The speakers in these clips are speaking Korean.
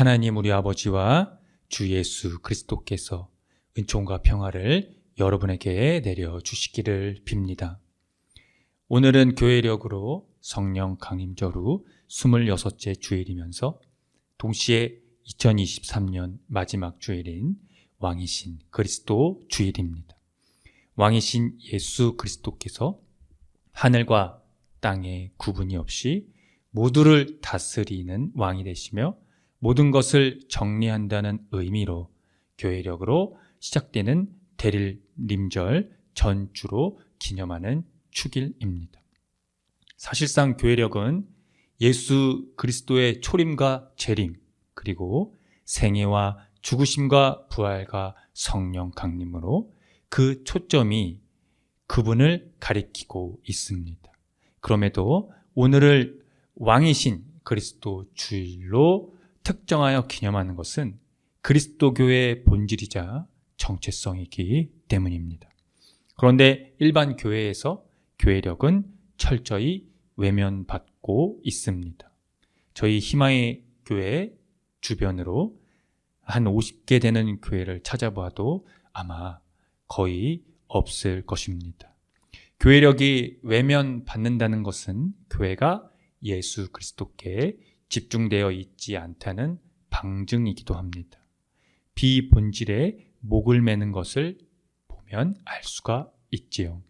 하나님 우리 아버지와 주 예수 그리스도께서 은총과 평화를 여러분에게 내려주시기를 빕니다. 오늘은 교회력으로 성령 강림절 후 26째 주일이면서 동시에 2023년 마지막 주일인 왕이신 그리스도 주일입니다. 왕이신 예수 그리스도께서 하늘과 땅의 구분이 없이 모두를 다스리는 왕이 되시며 모든 것을 정리한다는 의미로 교회력으로 시작되는 대릴림절 전주로 기념하는 축일입니다. 사실상 교회력은 예수 그리스도의 초림과 재림, 그리고 생애와 죽으심과 부활과 성령 강림으로 그 초점이 그분을 가리키고 있습니다. 그럼에도 오늘을 왕이신 그리스도 주일로 특정하여 기념하는 것은 그리스도교의 본질이자 정체성이기 때문입니다. 그런데 일반 교회에서 교회력은 철저히 외면받고 있습니다. 저희 희망의 교회 주변으로 한 50개 되는 교회를 찾아봐도 아마 거의 없을 것입니다. 교회력이 외면받는다는 것은 교회가 예수 그리스도께 집중되어 있지 않다는 방증이기도 합니다. 비본질에 목을 매는 것을 보면 알 수가 있지요.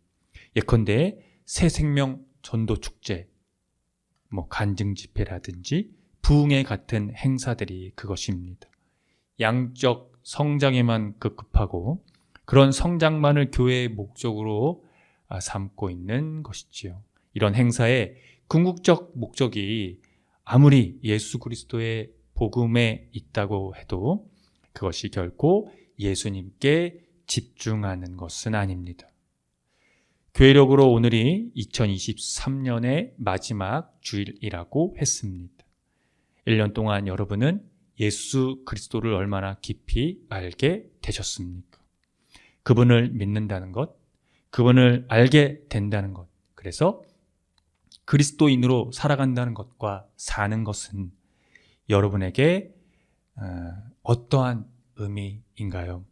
예컨대 새생명 전도축제, 간증 집회라든지 부흥회 같은 행사들이 그것입니다. 양적 성장에만 급급하고 그런 성장만을 교회의 목적으로 삼고 있는 것이지요. 이런 행사의 궁극적 목적이 아무리 예수 그리스도의 복음에 있다고 해도 그것이 결코 예수님께 집중하는 것은 아닙니다. 교회력으로 오늘이 2023년의 마지막 주일이라고 했습니다. 1년 동안 여러분은 예수 그리스도를 얼마나 깊이 알게 되셨습니까? 그분을 믿는다는 것, 그분을 알게 된다는 것, 그래서 그리스도인으로 살아간다는 것과 사는 것은 여러분에게 어떠한 의미인가요?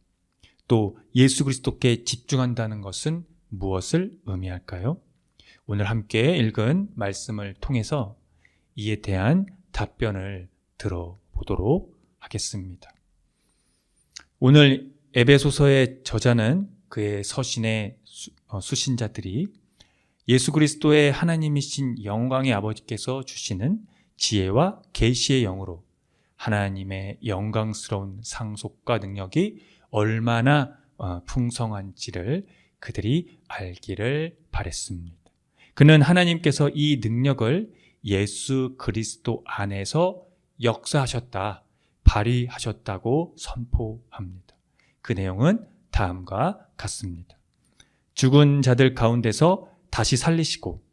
또 예수 그리스도께 집중한다는 것은 무엇을 의미할까요? 오늘 함께 읽은 말씀을 통해서 이에 대한 답변을 들어보도록 하겠습니다. 오늘 에베소서의 저자는 그의 서신의 수신자들이 예수 그리스도의 하나님이신 영광의 아버지께서 주시는 지혜와 계시의 영으로 하나님의 영광스러운 상속과 능력이 얼마나 풍성한지를 그들이 알기를 바랬습니다. 그는 하나님께서 이 능력을 예수 그리스도 안에서 역사하셨다, 발휘하셨다고 선포합니다. 그 내용은 다음과 같습니다. 죽은 자들 가운데서 다시 살리시고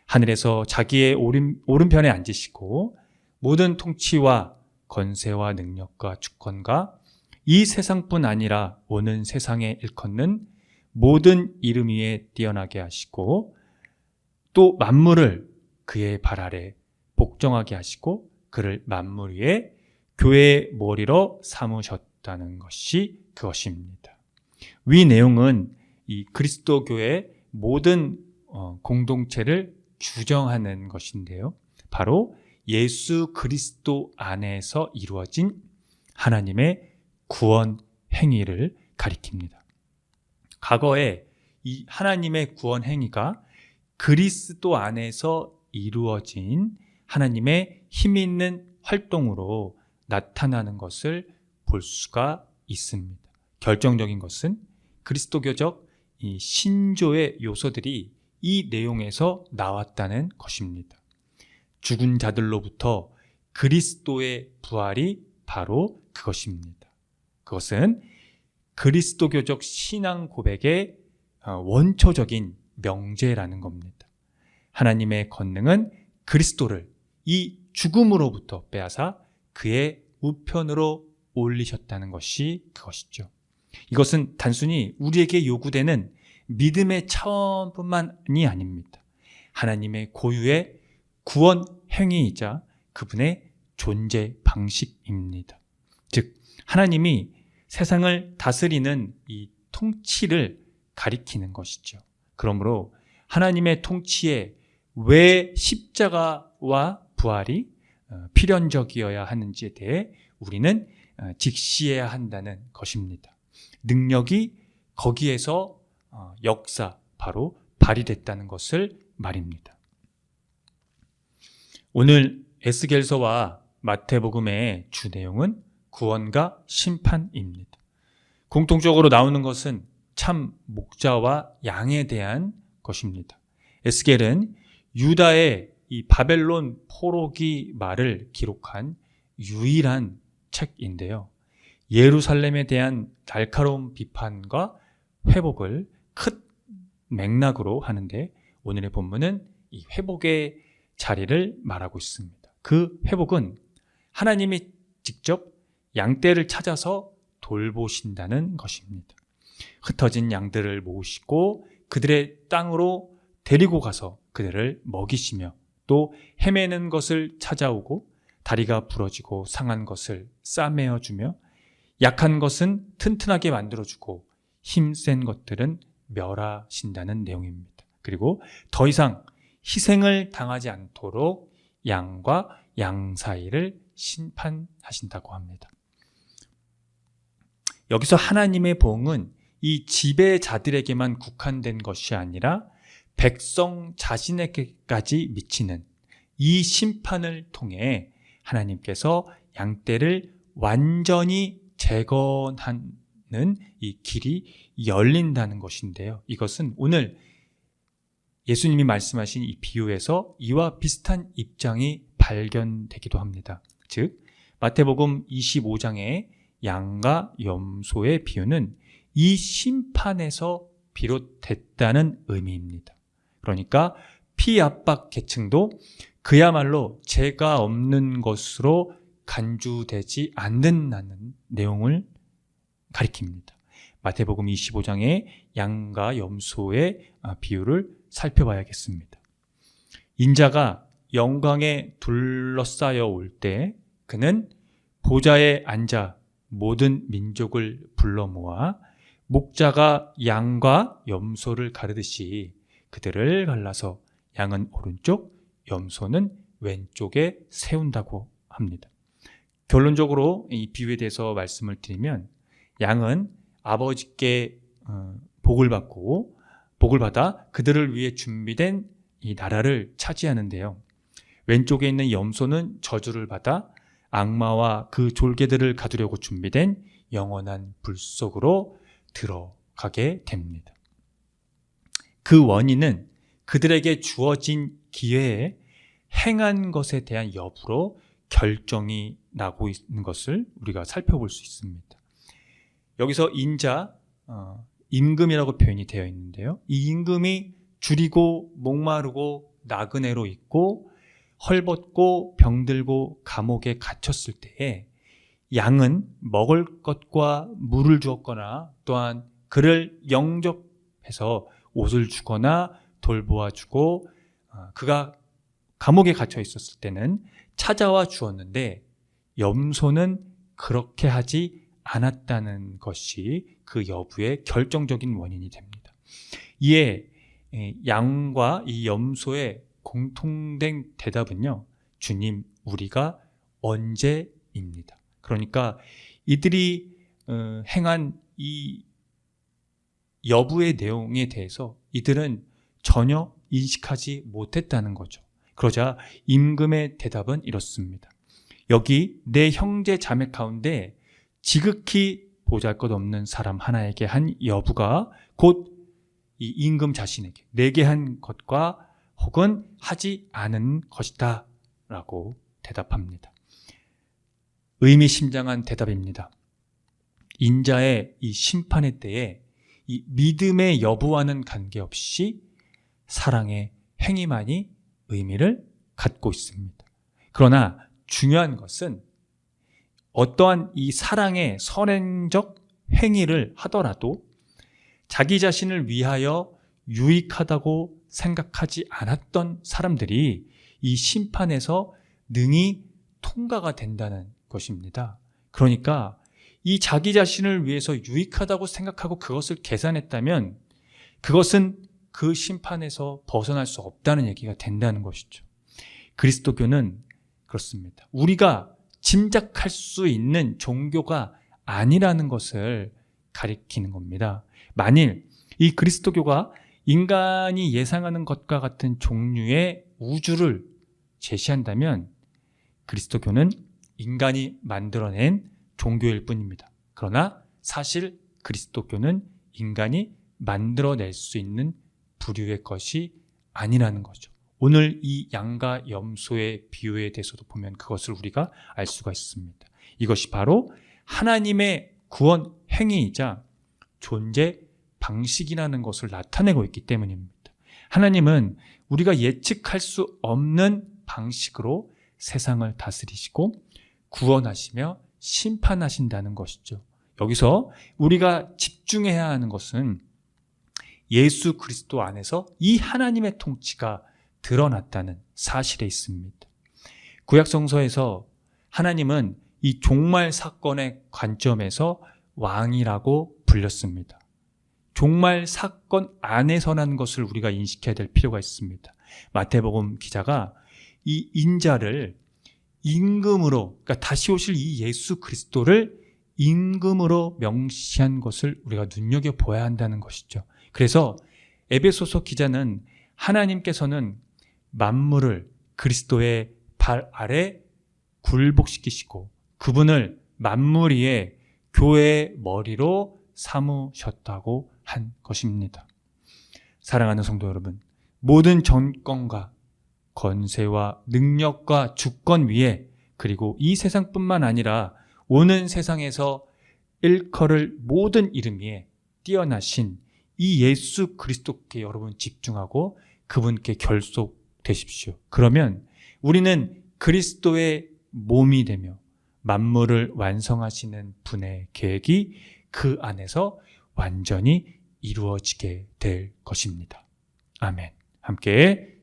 하늘에서 자기의 오른편에 앉으시고 모든 통치와 권세와 능력과 주권과 이 세상뿐 아니라 오는 세상에 일컫는 모든 이름 위에 뛰어나게 하시고 또 만물을 그의 발 아래 복종하게 하시고 그를 만물 위에 교회의 머리로 삼으셨다는 것이 그것입니다. 위 내용은 이 그리스도 교회의 모든 공동체를 규정하는 것인데요. 바로 예수 그리스도 안에서 이루어진 하나님의 구원 행위를 가리킵니다. 과거에 이 하나님의 구원 행위가 그리스도 안에서 이루어진 하나님의 힘 있는 활동으로 나타나는 것을 볼 수가 있습니다. 결정적인 것은 그리스도교적 이 신조의 요소들이 이 내용에서 나왔다는 것입니다. 죽은 자들로부터 그리스도의 부활이 바로 그것입니다. 그것은 그리스도교적 신앙 고백의 원초적인 명제라는 겁니다. 하나님의 권능은 그리스도를 이 죽음으로부터 빼앗아 그의 우편으로 올리셨다는 것이 그것이죠. 이것은 단순히 우리에게 요구되는 믿음의 차원뿐만이 아닙니다. 하나님의 고유의 구원 행위이자 그분의 존재 방식입니다. 즉 하나님이 세상을 다스리는 이 통치를 가리키는 것이죠. 그러므로 하나님의 통치에 왜 십자가와 부활이 필연적이어야 하는지에 대해 우리는 직시해야 한다는 것입니다. 능력이 거기에서 역사, 바로 발휘됐다는 것을 말입니다. 오늘 에스겔서와 마태복음의 주 내용은 구원과 심판입니다. 공통적으로 나오는 것은 참 목자와 양에 대한 것입니다. 에스겔은 유다의 이 바벨론 포로기 말을 기록한 유일한 책인데요. 예루살렘에 대한 날카로운 비판과 회복을 큰 맥락으로 하는데 오늘의 본문은 이 회복의 자리를 말하고 있습니다. 그 회복은 하나님이 직접 양떼를 찾아서 돌보신다는 것입니다. 흩어진 양들을 모으시고 그들의 땅으로 데리고 가서 그들을 먹이시며 또 헤매는 것을 찾아오고 다리가 부러지고 상한 것을 싸매어주며 약한 것은 튼튼하게 만들어주고 힘센 것들은 멸하신다는 내용입니다. 그리고 더 이상 희생을 당하지 않도록 양과 양 사이를 심판하신다고 합니다. 여기서 하나님의 보응은 이 지배자들에게만 국한된 것이 아니라 백성 자신에게까지 미치는 이 심판을 통해 하나님께서 양떼를 완전히 재건하는 이 길이 열린다는 것인데요. 이것은 오늘 예수님이 말씀하신 이 비유에서 이와 비슷한 입장이 발견되기도 합니다. 즉 마태복음 25장의 양과 염소의 비유는 이 심판에서 비롯됐다는 의미입니다. 그러니까 피압박 계층도 그야말로 죄가 없는 것으로 간주되지 않는다는 내용을 가리킵니다. 마태복음 25장의 양과 염소의 비유를 살펴봐야겠습니다. 인자가 영광에 둘러싸여 올 때 그는 보좌에 앉아 모든 민족을 불러 모아 목자가 양과 염소를 가르듯이 그들을 갈라서 양은 오른쪽, 염소는 왼쪽에 세운다고 합니다. 결론적으로 이 비유에 대해서 말씀을 드리면 양은 아버지께 복을 받아 그들을 위해 준비된 이 나라를 차지하는데요. 왼쪽에 있는 염소는 저주를 받아 악마와 그 졸개들을 가두려고 준비된 영원한 불 속으로 들어가게 됩니다. 그 원인은 그들에게 주어진 기회에 행한 것에 대한 여부로 결정이 나고 있는 것을 우리가 살펴볼 수 있습니다. 여기서 인자, 임금이라고 표현이 되어 있는데요. 이 임금이 줄이고 목마르고 나그네로 있고 헐벗고 병들고 감옥에 갇혔을 때에 양은 먹을 것과 물을 주었거나 또한 그를 영접해서 옷을 주거나 돌보아 주고 그가 감옥에 갇혀 있었을 때는 찾아와 주었는데 염소는 그렇게 하지 않았다는 것이 그 여부의 결정적인 원인이 됩니다. 이에 양과 이 염소의 공통된 대답은요, 주님, 우리가 언제입니다. 그러니까 이들이 행한 이 여부의 내용에 대해서 이들은 전혀 인식하지 못했다는 거죠. 그러자 임금의 대답은 이렇습니다. 여기 내 형제 자매 가운데 지극히 보잘것없는 사람 하나에게 한 여부가 곧 이 임금 자신에게 내게 한 것과 혹은 하지 않은 것이다 라고 대답합니다. 의미심장한 대답입니다. 인자의 이 심판의 때에 이 믿음의 여부와는 관계없이 사랑의 행위만이 의미를 갖고 있습니다. 그러나 중요한 것은 어떠한 이 사랑의 선행적 행위를 하더라도 자기 자신을 위하여 유익하다고 생각하지 않았던 사람들이 이 심판에서 능히 통과가 된다는 것입니다. 그러니까 이 자기 자신을 위해서 유익하다고 생각하고 그것을 계산했다면 그것은 그 심판에서 벗어날 수 없다는 얘기가 된다는 것이죠. 그리스도교는 그렇습니다. 우리가 짐작할 수 있는 종교가 아니라는 것을 가리키는 겁니다. 만일 이 그리스도교가 인간이 예상하는 것과 같은 종류의 우주를 제시한다면 그리스도교는 인간이 만들어낸 종교일 뿐입니다. 그러나 사실 그리스도교는 인간이 만들어낼 수 있는 부류의 것이 아니라는 거죠. 오늘 이 양과 염소의 비유에 대해서도 보면 그것을 우리가 알 수가 있습니다. 이것이 바로 하나님의 구원 행위이자 존재 방식이라는 것을 나타내고 있기 때문입니다. 하나님은 우리가 예측할 수 없는 방식으로 세상을 다스리시고 구원하시며 심판하신다는 것이죠. 여기서 우리가 집중해야 하는 것은 예수 그리스도 안에서 이 하나님의 통치가 드러났다는 사실에 있습니다. 구약성서에서 하나님은 이 종말 사건의 관점에서 왕이라고 불렸습니다. 종말 사건 안에서라는 것을 우리가 인식해야 될 필요가 있습니다. 마태복음 기자가 이 인자를 임금으로, 그러니까 다시 오실 이 예수 그리스도를 임금으로 명시한 것을 우리가 눈여겨보아야 한다는 것이죠. 그래서 에베소서 기자는 하나님께서는 만물을 그리스도의 발 아래 굴복시키시고 그분을 만물 위에 교회의 머리로 삼으셨다고 한 것입니다. 사랑하는 성도 여러분, 모든 정권과 권세와 능력과 주권 위에 그리고 이 세상뿐만 아니라 오는 세상에서 일컬을 모든 이름 위에 뛰어나신 이 예수 그리스도께 여러분 집중하고 그분께 결속되십시오. 그러면 우리는 그리스도의 몸이 되며 만물을 완성하시는 분의 계획이 그 안에서 완전히 이루어지게 될 것입니다. 아멘. 함께